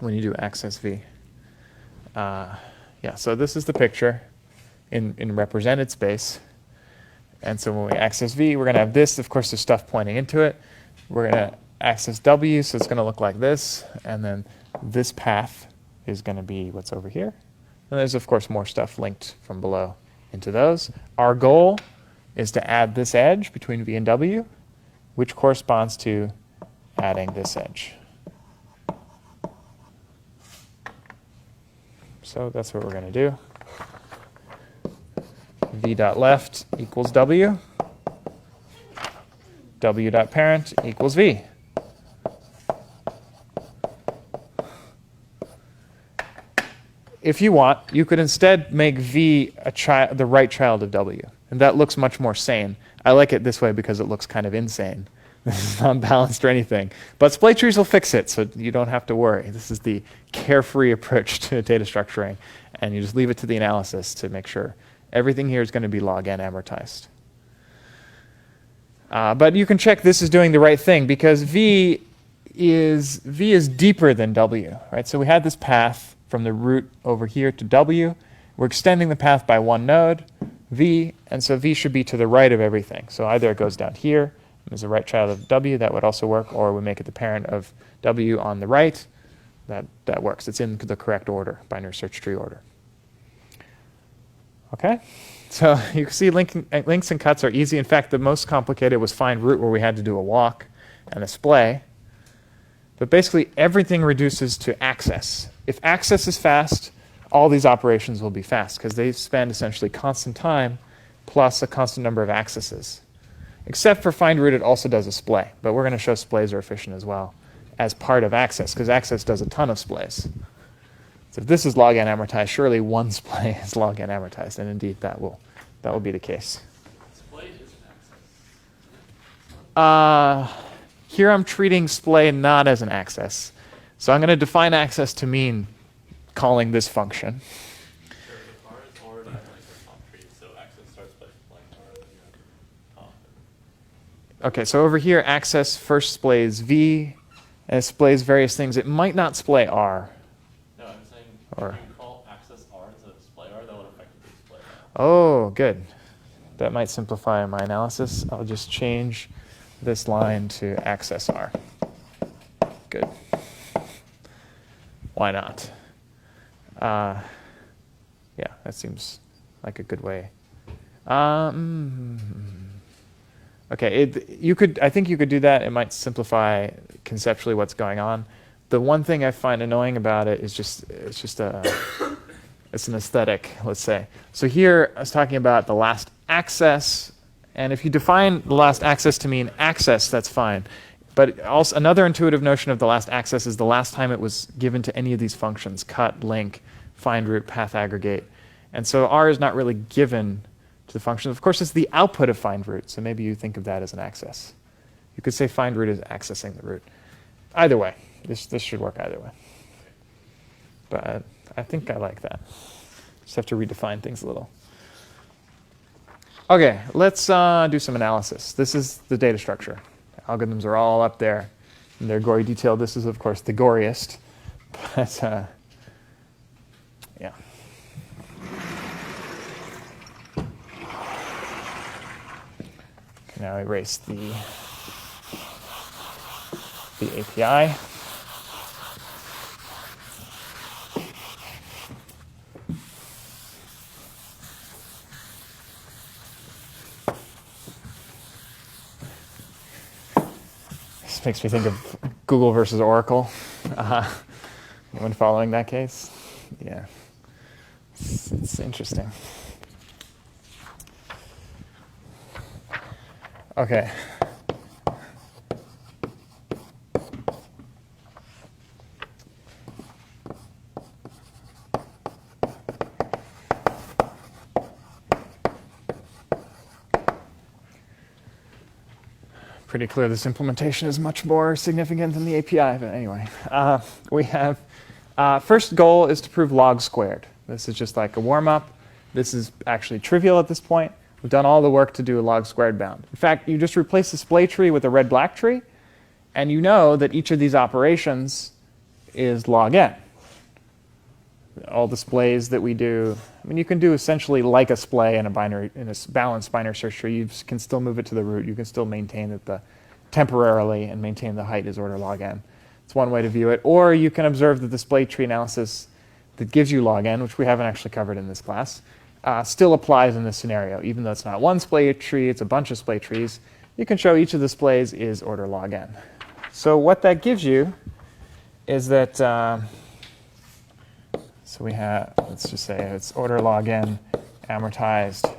when you do access v. Yeah, so this is the picture in represented space. And so when we access v, we're going to have this. Of course, there's stuff pointing into it. We're going to access w, so it's going to look like this. And then this path is going to be what's over here. And there's, of course, more stuff linked from below into those. Our goal is to add this edge between v and w, which corresponds to adding this edge. So that's what we're going to do. V dot left equals w. W dot parent equals v. If you want, you could instead make v the right child of w. And that looks much more sane. I like it this way because it looks kind of insane. This is not balanced or anything. But splay trees will fix it, so you don't have to worry. This is the carefree approach to data structuring. And you just leave it to the analysis to make sure everything here is going to be log n amortized. But you can check this is doing the right thing because v is deeper than w, right? So we had this path from the root over here to w. We're extending the path by one node, v, and so v should be to the right of everything. So either it goes down here, as a right child of w, that would also work, or we make it the parent of w on the right. That works. It's in the correct order, binary search tree order. Okay? So you can see links and cuts are easy. In fact, the most complicated was find root, where we had to do a walk and a splay. But basically, everything reduces to access. If access is fast, all these operations will be fast, because they spend essentially constant time plus a constant number of accesses. Except for find root, it also does a splay. But we're going to show splays are efficient as well as part of access, because access does a ton of splays. So if this is log n amortized, surely one splay is log n amortized, and indeed that will be the case. Splay is an access. Here I'm treating splay not as an access. So I'm going to define access to mean calling this function. R is already like a top tree, so access starts by splaying R, then you have top. Okay, so over here, access first splays v, and it splays various things. It might not splay r. No, I'm saying Or- if you call access R instead of display R, that would effectively display R. Oh, good. That might simplify my analysis. I'll just change this line to access r. Good. Why not? Yeah, that seems like a good way. Okay, I think you could do that. It might simplify conceptually what's going on. The one thing I find annoying about it is it's an aesthetic, let's say. So here I was talking about the last access, and if you define the last access to mean access, that's fine. But also another intuitive notion of the last access is the last time it was given to any of these functions: cut, link, find root, path aggregate. And so R is not really given to the function. Of course, it's the output of find root, so maybe you think of that as an access. You could say find root is accessing the root. Either way, this should work either way. But I think I like that. Just have to redefine things a little. Okay, let's do some analysis. This is the data structure. Algorithms are all up there in their gory detail. This is, of course, the goriest. But yeah. Now erase the API. This makes me think of Google versus Oracle. Anyone following that case? Yeah. It's interesting. Okay. Pretty clear this implementation is much more significant than the API, but anyway. We have, first goal is to prove log squared. This is just like a warm-up. This is actually trivial at this point. We've done all the work to do a log squared bound. In fact, you just replace the splay tree with a red-black tree, and you know that each of these operations is log n. All displays that we do, I mean, you can do essentially like a splay in a balanced binary search tree. You can still move it to the root. You can still maintain that temporarily and maintain the height is order log n. It's one way to view it. Or you can observe the display tree analysis that gives you log n, which we haven't actually covered in this class, still applies in this scenario. Even though it's not one splay tree, it's a bunch of splay trees. You can show each of the displays is order log n. So what that gives you is that, so we have, let's just say it's order log n amortized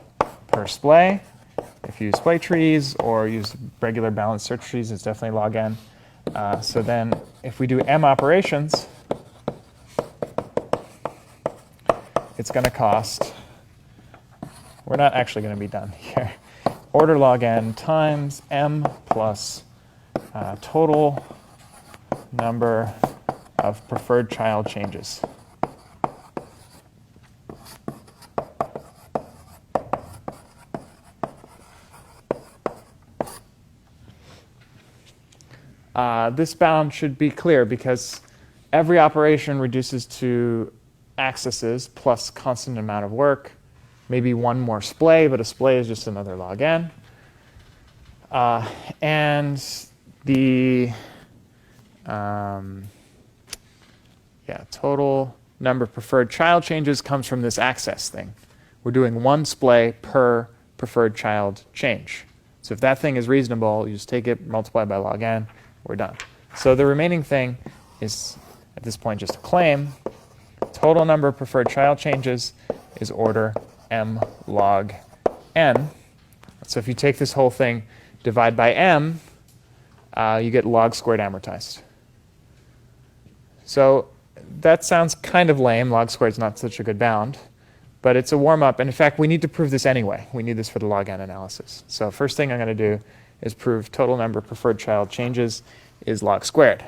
per splay. If you use splay trees or use regular balanced search trees, it's definitely log n. So then if we do m operations, it's going to cost, we're not actually going to be done here, order log n times m plus total number of preferred child changes. This bound should be clear because every operation reduces to accesses plus constant amount of work, maybe one more splay, but a splay is just another log n. And the total number of preferred child changes comes from this access thing. We're doing one splay per preferred child change. So if that thing is reasonable, you just take it, multiply by log n, we're done. So the remaining thing is, at this point, just a claim. Total number of preferred child changes is order m log n. So if you take this whole thing, divide by m, you get log squared amortized. So that sounds kind of lame. Log squared is not such a good bound. But it's a warm-up. And in fact, we need to prove this anyway. We need this for the log n analysis. So first thing I'm going to do is prove total number of preferred child changes is log squared.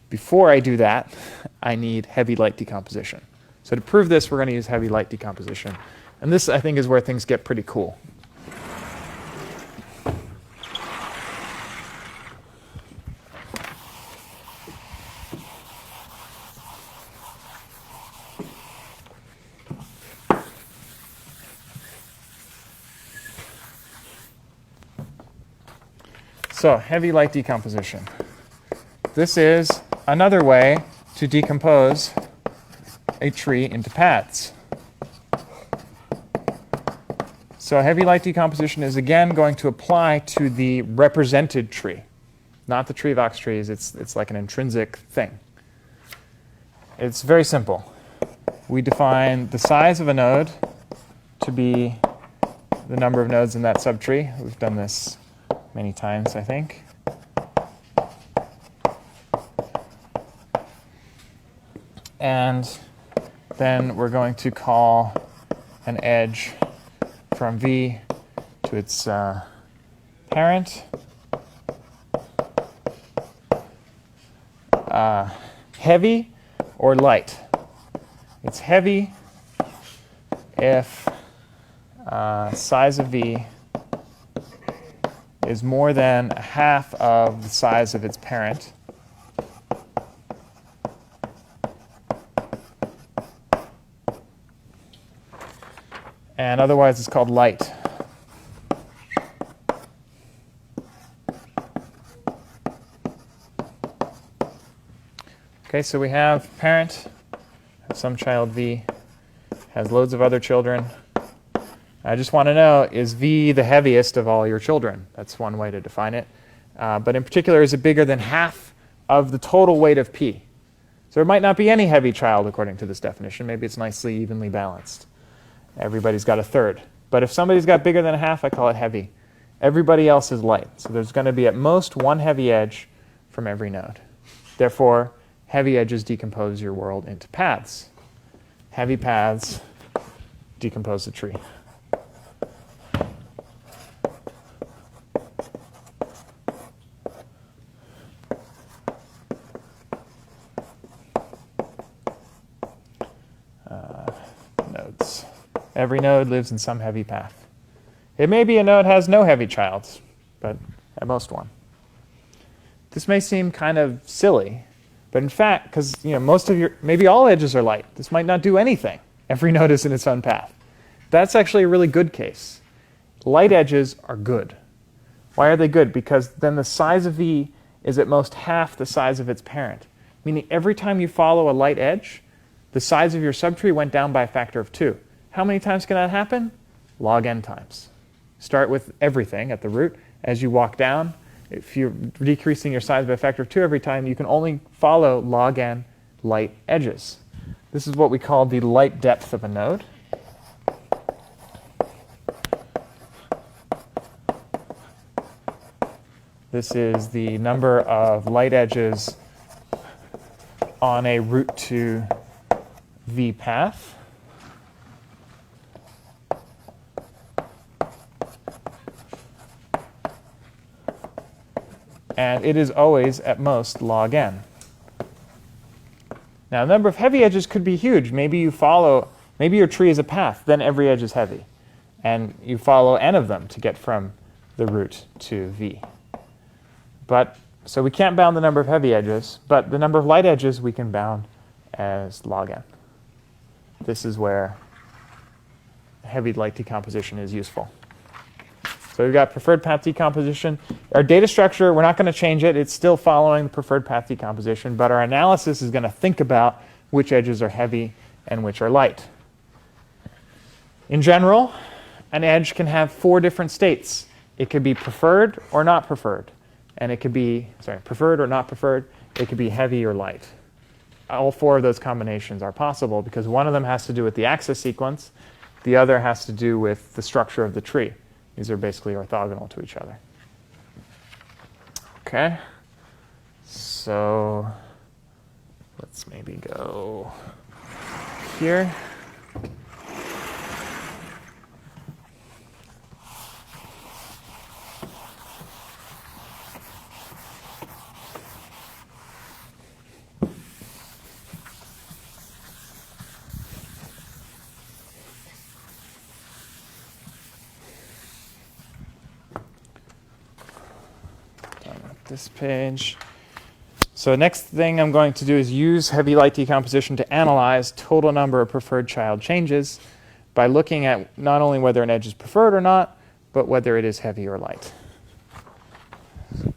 Before I do that, I need heavy light decomposition. So to prove this, we're going to use heavy light decomposition. And this, I think, is where things get pretty cool. So heavy light decomposition. This is another way to decompose a tree into paths. So heavy light decomposition is again going to apply to the represented tree, not the tree of Ox trees. It's like an intrinsic thing. It's very simple. We define the size of a node to be the number of nodes in that subtree. We've done this many times, I think. And then we're going to call an edge from V to its parent. Heavy or light? It's heavy if size of V is more than a half of the size of its parent. And otherwise, it's called light. Okay, so we have parent, have some child V, has loads of other children. I just want to know, is V the heaviest of all your children? That's one way to define it. But in particular, is it bigger than half of the total weight of P? So there might not be any heavy child according to this definition. Maybe it's nicely evenly balanced. Everybody's got a third. But if somebody's got bigger than a half, I call it heavy. Everybody else is light. So there's going to be at most one heavy edge from every node. Therefore, heavy edges decompose your world into paths. Heavy paths decompose the tree. Nodes. Every node lives in some heavy path. It may be a node has no heavy childs, but at most one. This may seem kind of silly, But in fact, because most of maybe all edges are light, this might not do anything. Every node is in its own path. That's actually a really good case. Light edges are good. Why are they good? Because then the size of V is at most half the size of its parent. Meaning every time you follow a light edge, the size of your subtree went down by a factor of 2. How many times can that happen? Log n times. Start with everything at the root. As you walk down, if you're decreasing your size by a factor of 2 every time, you can only follow log n light edges. This is what we call the light depth of a node. This is the number of light edges on a root to V path. And it is always at most log n. Now, the number of heavy edges could be huge. Maybe your tree is a path, then every edge is heavy. And you follow n of them to get from the root to V. So we can't bound the number of heavy edges, but the number of light edges we can bound as log n. This is where heavy light decomposition is useful. So we've got preferred path decomposition. Our data structure, we're not going to change it. It's still following the preferred path decomposition, but our analysis is going to think about which edges are heavy and which are light. In general, an edge can have 4 different states. It could be preferred or not preferred. And it could be, preferred or not preferred. It could be heavy or light. All 4 of those combinations are possible because one of them has to do with the axis sequence. The other has to do with the structure of the tree. These are basically orthogonal to each other. Okay. So let's maybe go here. This page. So next thing I'm going to do is use heavy light decomposition to analyze total number of preferred child changes by looking at not only whether an edge is preferred or not, but whether it is heavy or light. So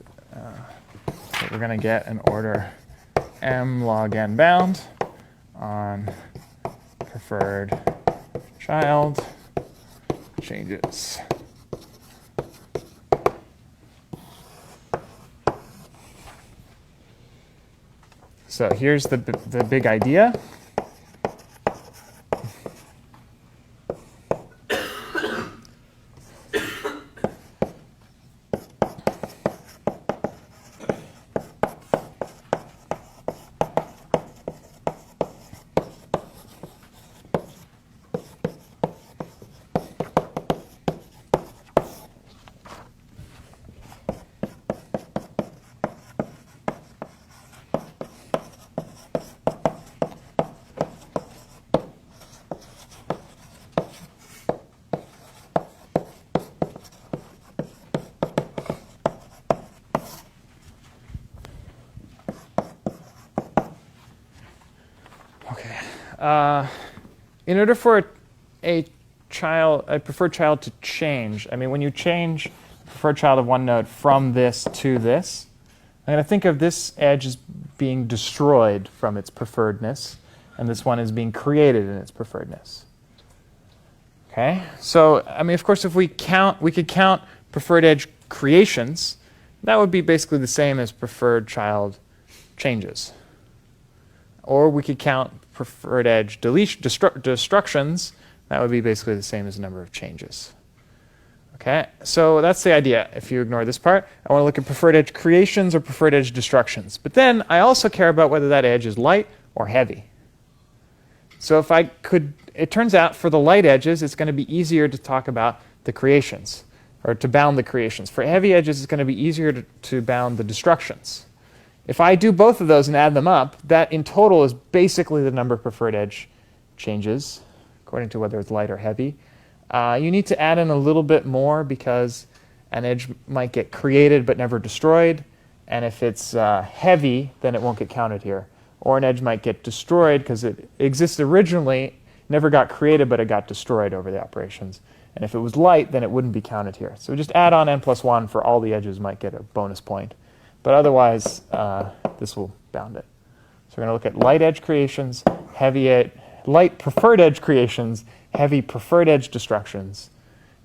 we're going to get an order m log n bound on preferred child changes. So here's the big idea. In order for a preferred child to change, when you change a preferred child of one node from this to this, I'm going to think of this edge as being destroyed from its preferredness, and this one is being created in its preferredness. Okay? So, of course, if we could count preferred edge creations. That would be basically the same as preferred child changes. Or we could count preferred edge destructions. That would be basically the same as the number of changes. Okay, so that's the idea. If you ignore this part, I want to look at preferred edge creations or preferred edge destructions. But then I also care about whether that edge is light or heavy. So if I could, it turns out for the light edges, it's going to be easier to talk about the creations, or to bound the creations. For heavy edges, it's going to be easier to bound the destructions. If I do both of those and add them up, that in total is basically the number of preferred edge changes, according to whether it's light or heavy. You need to add in a little bit more because an edge might get created but never destroyed, And if it's heavy, then it won't get counted here. Or an edge might get destroyed because it existed originally, never got created, but it got destroyed over the operations. And if it was light, then it wouldn't be counted here. So just add on n+1 for all the edges, might get a bonus point. But otherwise, this will bound it. So we're going to look at light edge creations, light preferred edge creations, heavy preferred edge destructions.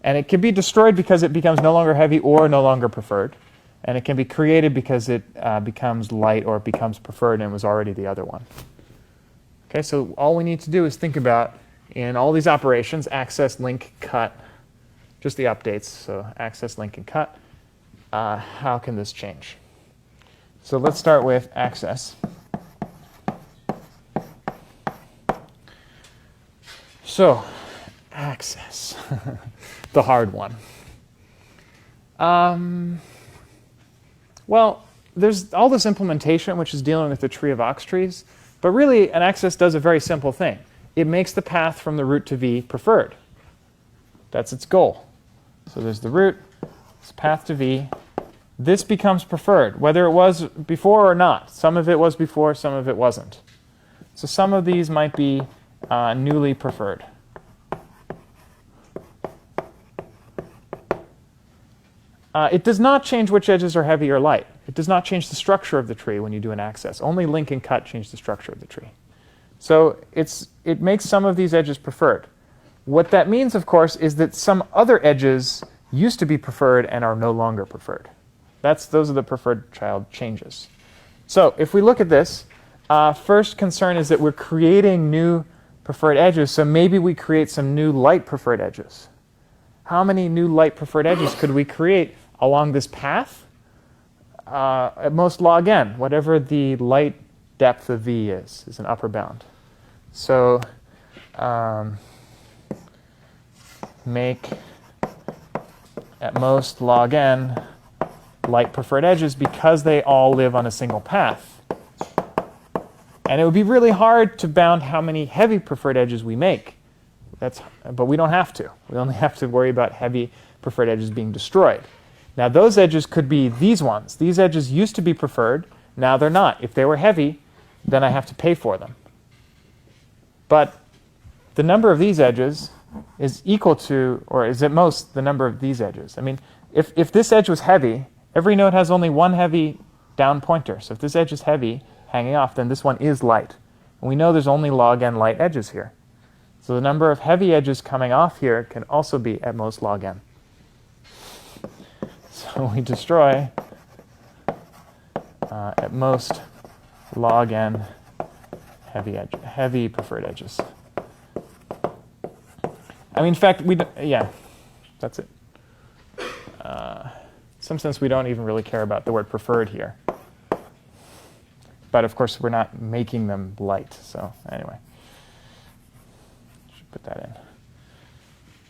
And it can be destroyed because it becomes no longer heavy or no longer preferred. And it can be created because it becomes light or it becomes preferred and was already the other one. Okay, so all we need to do is think about, in all these operations, access, link, cut, just the updates, so access, link, and cut, how can this change? So let's start with access. So, access, the hard one. Well, there's all this implementation which is dealing with the tree of ox trees, but really an access does a very simple thing. It makes the path from the root to v preferred. That's its goal. So there's the root, it's path to v. This becomes preferred, whether it was before or not. Some of it was before, some of it wasn't. So some of these might be newly preferred. It does not change which edges are heavy or light. It does not change the structure of the tree when you do an access. Only link and cut change the structure of the tree. So it makes some of these edges preferred. What that means, of course, is that some other edges used to be preferred and are no longer preferred. Those are the preferred child changes. So if we look at this, first concern is that we're creating new preferred edges, so maybe we create some new light preferred edges. How many new light preferred edges could we create along this path? At most log n, whatever the light depth of v is an upper bound. So make at most log n light preferred edges because they all live on a single path. And it would be really hard to bound how many heavy preferred edges we make. But we don't have to. We only have to worry about heavy preferred edges being destroyed. Now those edges could be these ones. These edges used to be preferred. Now they're not. If they were heavy, then I have to pay for them. But the number of these edges is equal to, or is at most, the number of these edges. I mean, if this edge was heavy, every node has only one heavy down pointer. So if this edge is heavy, hanging off, then this one is light. And we know there's only log n light edges here. So the number of heavy edges coming off here can also be at most log n. So we destroy at most log n heavy preferred edges. I mean, in fact, yeah, that's it. In some sense, we don't even really care about the word preferred here. But of course, we're not making them light. So anyway, should put that in.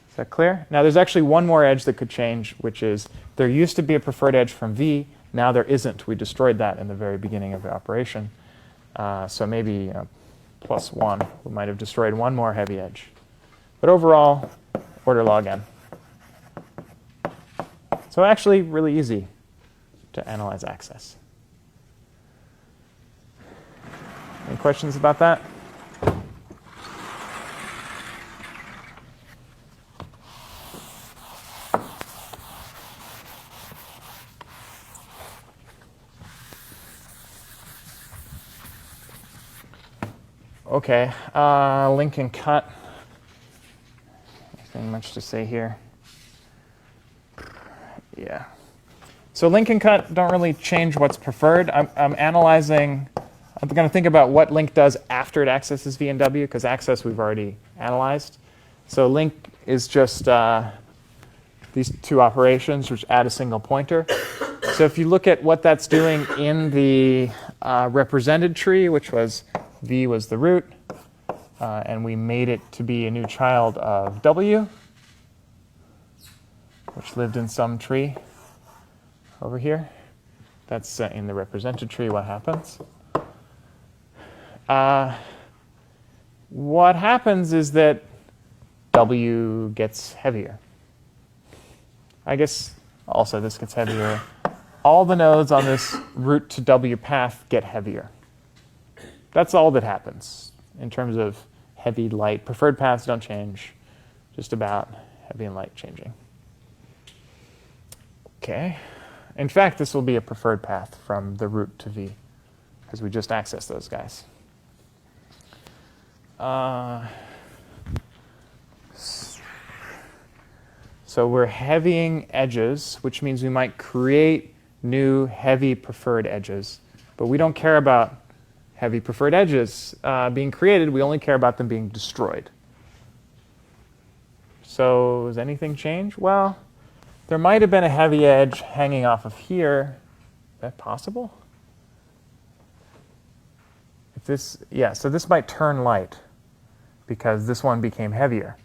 Is that clear? Now, there's actually one more edge that could change, which is there used to be a preferred edge from v. Now there isn't. We destroyed that in the very beginning of the operation. So maybe +1. We might have destroyed one more heavy edge. But overall, order log n. So actually, really easy to analyze access. Any questions about that? Okay, link and cut. Nothing much to say here. Yeah. So link and cut don't really change what's preferred. I'm analyzing. I'm going to think about what link does after it accesses v and w, because access we've already analyzed. So link is just these two operations which add a single pointer. So if you look at what that's doing in the represented tree, which was v was the root, and we made it to be a new child of w, which lived in some tree over here. That's in the represented tree what happens. What happens is that w gets heavier. I guess also this gets heavier. all the nodes on this root to W path get heavier. That's all that happens in terms of heavy, light. Preferred paths don't change, just about heavy and light changing. Okay. In fact, this will be a preferred path from the root to V, because we just accessed those guys. So we're heavying edges, which means we might create new heavy preferred edges. But we don't care about heavy preferred edges being created. We only care about them being destroyed. So does anything change? Well, there might have been a heavy edge hanging off of here. Is that possible? If this, yeah, so this might turn light because this one became heavier.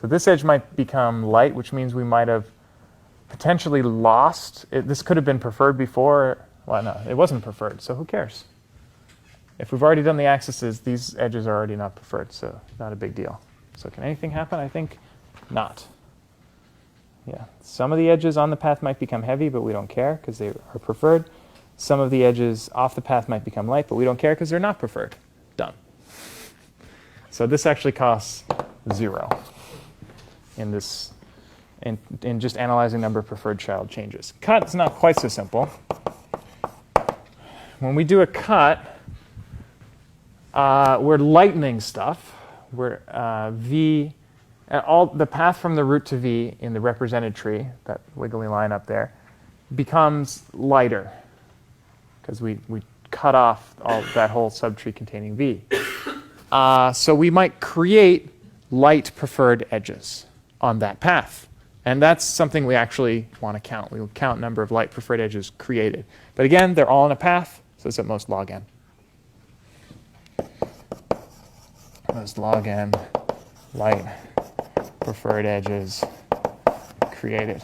So this edge might become light, which means we might have potentially lost. This could have been preferred before. Well, no, it wasn't preferred, so who cares? If we've already done the axes, these edges are already not preferred, so not a big deal. So can anything happen? I think not. Yeah, some of the edges on the path might become heavy, but we don't care because they are preferred. Some of the edges off the path might become light, but we don't care because they're not preferred. Done. So this actually costs 0 in this, in just analyzing number of preferred child changes. Cut's not quite so simple. When we do a cut, we're lightening stuff. We're V. All the path from the root to V in the represented tree, that wiggly line up there, becomes lighter because we cut off all that whole subtree containing V. So we might create light preferred edges on that path. And that's something we actually want to count. We will count number of light preferred edges created. But again, they're all in a path, so it's at most log n. Most log n light preferred edges created.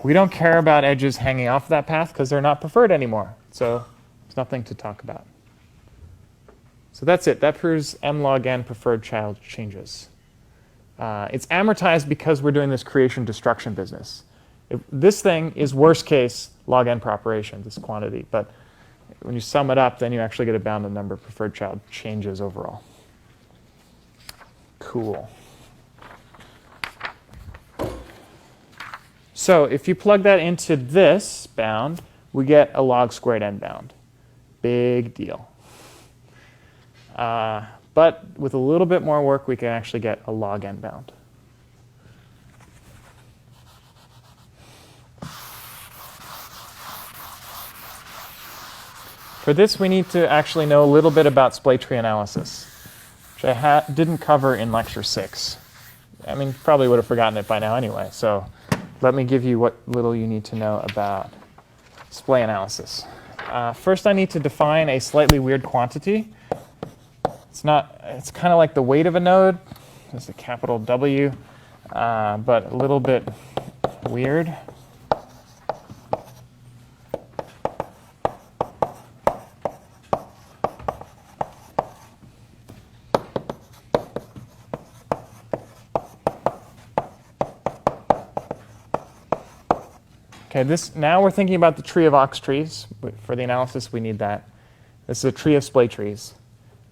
We don't care about edges hanging off that path because they're not preferred anymore. So there's nothing to talk about. So that's it. That proves m log n preferred child changes. It's amortized because we're doing this creation destruction business. This thing is worst case log n per operation, this quantity. But when you sum it up, then you actually get a bounded number of preferred child changes overall. Cool. So if you plug that into this bound, we get a log squared n bound. Big deal. But with a little bit more work, we can actually get a log n bound. For this, we need to actually know a little bit about splay tree analysis, which I didn't cover in lecture 6. I mean, probably would have forgotten it by now anyway. So let me give you what little you need to know about splay analysis. First, I need to define a slightly weird quantity. It's kind of like the weight of a node. It's a capital W, but a little bit weird. Okay, now we're thinking about the tree of ox trees. For the analysis, we need that. This is a tree of splay trees.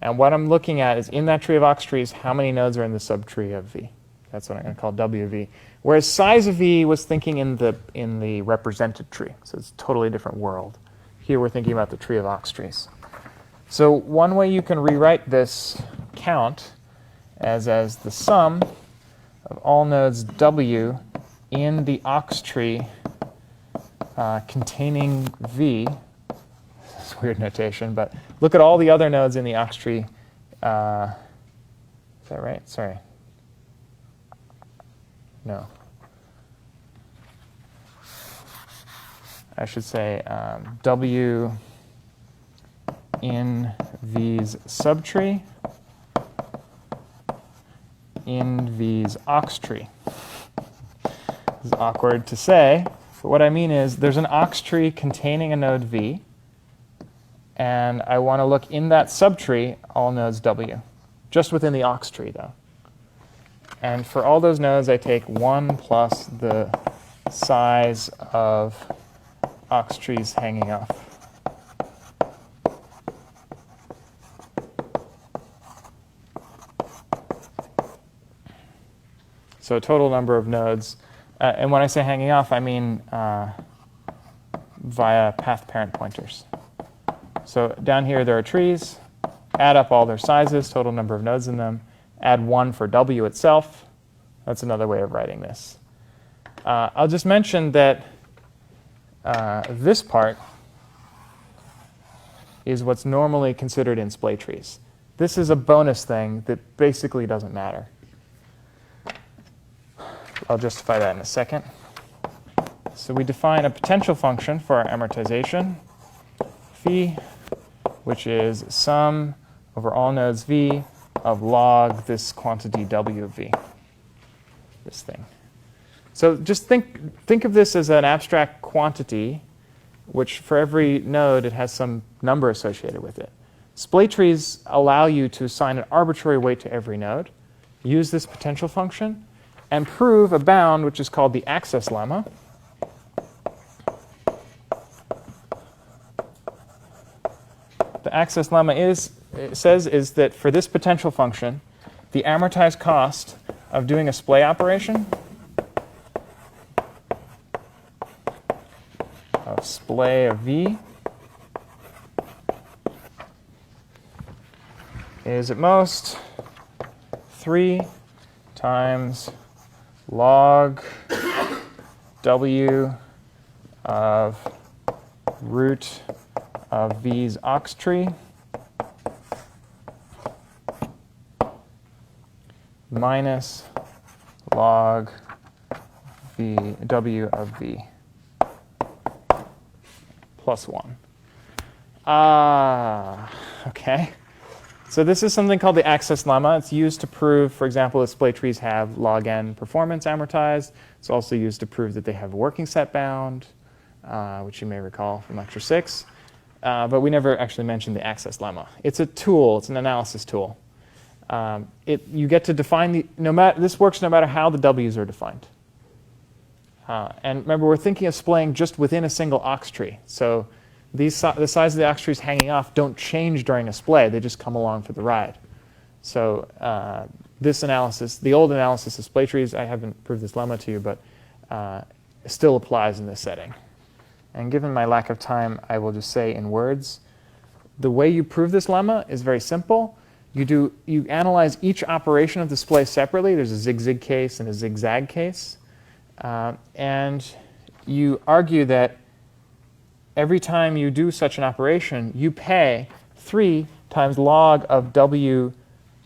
And what I'm looking at is in that tree of ox trees, how many nodes are in the subtree of V. That's what I'm going to call WV. Whereas size of V was thinking in the represented tree. So it's a totally different world. Here we're thinking about the tree of ox trees. So one way you can rewrite this count as the sum of all nodes W in the ox tree containing V. It's weird notation, but look at all the other nodes in the ox tree. Is that right? Sorry. No. I should say W in V's subtree in V's ox tree. This is awkward to say, but what I mean is there's an ox tree containing a node V, and I want to look in that subtree all nodes W, just within the ox tree though. And for all those nodes, I take 1 plus the size of ox trees hanging off. So total number of nodes. And when I say hanging off, I mean via path parent pointers. So down here there are trees. Add up all their sizes, total number of nodes in them. Add 1 for W itself. That's another way of writing this. I'll just mention that this part is what's normally considered in splay trees. This is a bonus thing that basically doesn't matter. I'll justify that in a second. So we define a potential function for our amortization, phi, which is sum over all nodes v of log this quantity w of v, this thing. So just think of this as an abstract quantity, which for every node it has some number associated with it. Splay trees allow you to assign an arbitrary weight to every node, use this potential function, and prove a bound which is called the access lemma. The access lemma says that for this potential function, the amortized cost of doing a splay operation of splay of v is at most 3 times log w of root of v's ox tree minus log w of v plus 1. Okay. So this is something called the access lemma. It's used to prove, for example, that splay trees have log n performance amortized. It's also used to prove that they have a working set bound, which you may recall from lecture 6. But we never actually mentioned the access lemma. It's a tool. It's an analysis tool. You get to define this works no matter how the w's are defined. And remember, we're thinking of splaying just within a single ox tree. So the size of the ox trees hanging off don't change during a splay. They just come along for the ride. So this analysis, the old analysis of splay trees, I haven't proved this lemma to you, but still applies in this setting. And given my lack of time, I will just say in words, the way you prove this lemma is very simple. You analyze each operation of the splay separately. There's a zig-zig case and a zigzag case. And you argue that every time you do such an operation, you pay 3 times log of w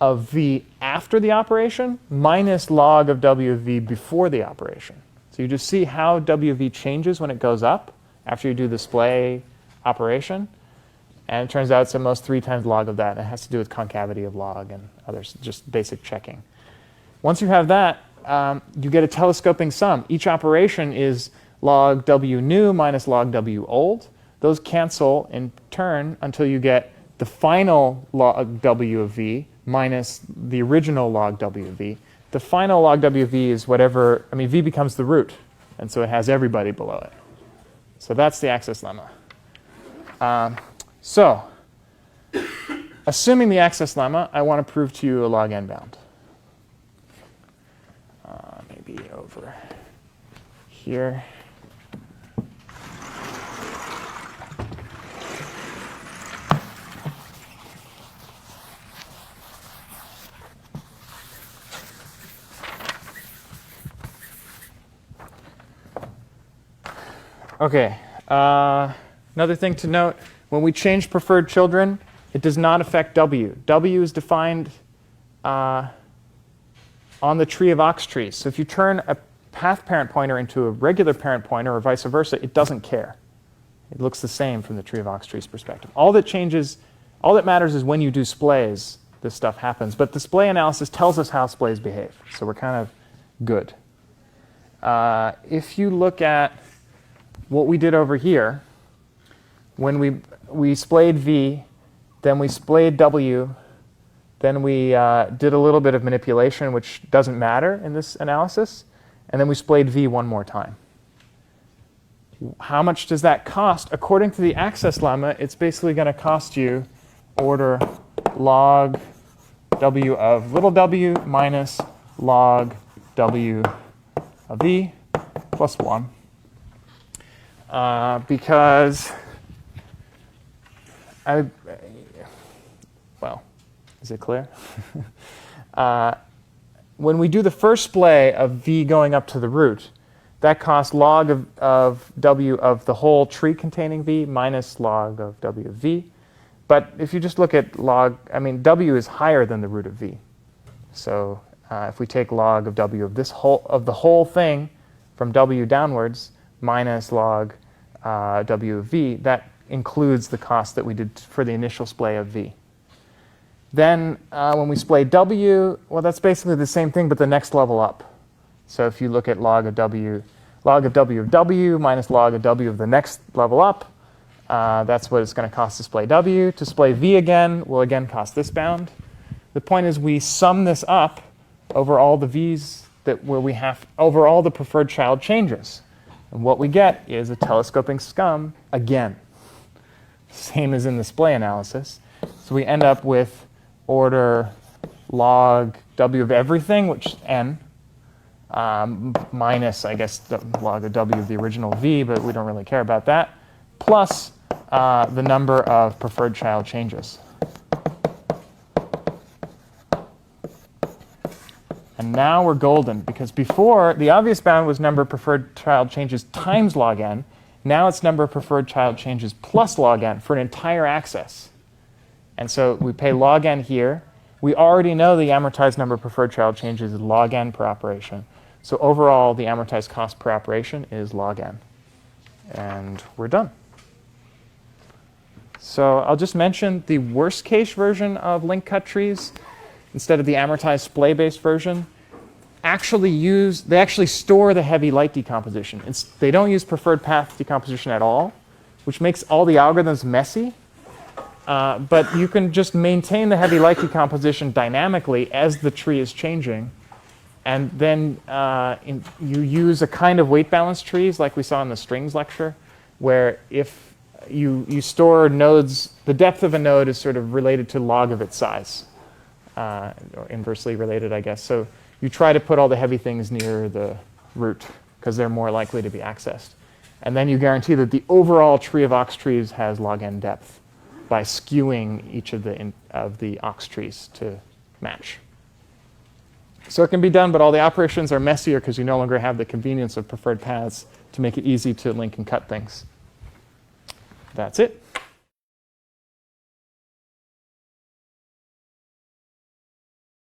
of v after the operation minus log of w of v before the operation. So you just see how w of v changes when it goes up after you do the splay operation. And it turns out it's at most 3 times log of that. And it has to do with concavity of log and others, just basic checking. Once you have that, you get a telescoping sum. Each operation is log w new minus log w old. Those cancel in turn until you get the final log w of v minus the original log w of v. The final log w of v is whatever, v becomes the root, and so it has everybody below it. So that's the access lemma. So assuming the access lemma, I want to prove to you a log n bound. Maybe over here. Okay, another thing to note, when we change preferred children, it does not affect W. W is defined on the tree of ox trees. So if you turn a path parent pointer into a regular parent pointer or vice versa, it doesn't care. It looks the same from the tree of ox trees perspective. All that matters is when you do splays, this stuff happens. But the splay analysis tells us how splays behave. So we're kind of good. If you look at what we did over here, when we splayed V, then we splayed W, then we did a little bit of manipulation, which doesn't matter in this analysis, and then we splayed V one more time. How much does that cost? According to the access lemma, it's basically going to cost you order log w of little w minus log w of v plus 1. Because, well, is it clear? When we do the first splay of v going up to the root, that costs log of w of the whole tree containing v minus log of w of v. But if you just look at log, w is higher than the root of v. So if we take log of w of the whole thing from w downwards minus log w of v, that includes the cost that we did for the initial splay of v. Then when we splay w, well, that's basically the same thing, but the next level up. So if you look at log of w of w minus log of w of the next level up, that's what it's going to cost to splay w. To splay v again will again cost this bound. The point is we sum this up over all the v's over all the preferred child changes. And what we get is a telescoping scum again. Same as in the splay analysis. So we end up with order log w of everything, which n, minus, I guess, the log of w of the original v, but we don't really care about that, plus the number of preferred child changes. And now we're golden, because before, the obvious bound was number of preferred child changes times log n. Now it's number of preferred child changes plus log n for an entire axis. And so we pay log n here. We already know the amortized number of preferred child changes is log n per operation. So overall, the amortized cost per operation is log n. And we're done. So I'll just mention the worst case version of link cut trees, instead of the amortized splay-based version, they actually store the heavy light decomposition. They don't use preferred path decomposition at all, which makes all the algorithms messy. But you can just maintain the heavy light decomposition dynamically as the tree is changing. And then you use a kind of weight balance trees like we saw in the strings lecture, where if you store nodes, the depth of a node is sort of related to log of its size. Or inversely related, I guess. So you try to put all the heavy things near the root because they're more likely to be accessed. And then you guarantee that the overall tree of ox trees has log n depth by skewing each of the ox trees to match. So it can be done, but all the operations are messier because you no longer have the convenience of preferred paths to make it easy to link and cut things. That's it.